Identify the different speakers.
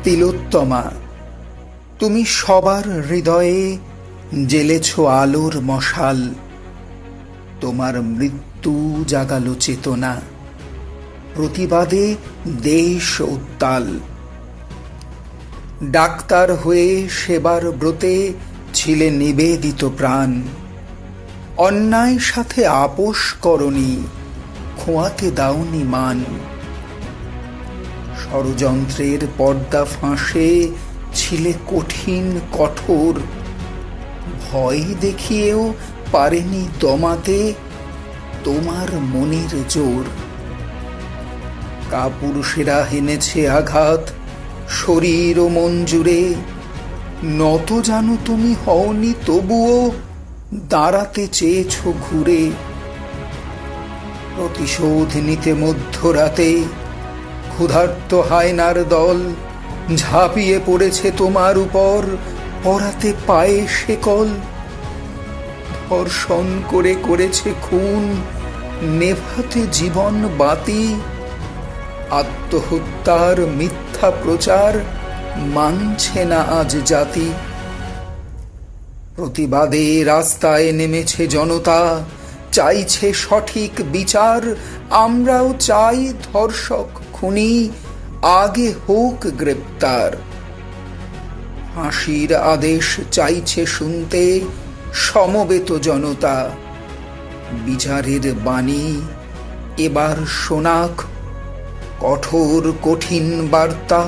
Speaker 1: তিলোত্তমা, তুমি সবার হৃদয়ে জ্বেলেছ আলোর মশাল। তোমার মৃত্যু জাগালো চেতনা, প্রতিবাদে দেশ উত্তাল। ডাক্তার হয়ে সেবার ব্রতে ছিলে নিবেদিত প্রাণ। অন্যায় সাথে আপোষ করনি, খোঁয়াতে দাওনি মান। ষড়যন্ত্রের পর্দা ফাঁসে ছিলে কঠিন কঠোর। ভয় দেখিয়েও পারেনি দমাতে তোমার মনের জোর। কাপুরুষেরা হেনেছে আঘাত শরীর ও মন জুড়ে। নত জানো তুমি হওনি, তবুও দাঁড়াতে চেয়েছ ঘুরে। প্রতিশোধ নিতে মধ্যরাতে ক্ষুধার্ত হায়নার দল ঝাঁপিয়ে পড়েছে তোমার উপর, পরাতে পায়ে শেকল। ধর্ষণ করে করেছে খুন, নেভাতে জীবন বাতি। আত্মহত্যার মিথ্যা প্রচার মানছে না আজ জাতি। প্রতিবাদে রাস্তায় নেমেছে জনতা, চাইছে সঠিক বিচার। আমরাও চাই ধর্ষক খুনি আগে হোক গ্রেপ্তার। ফাঁসির আদেশ চাইছে শুনতে সমবেত জনতা। বিচারের বাণী এবার শোনাক কঠোর কঠিন বার্তা।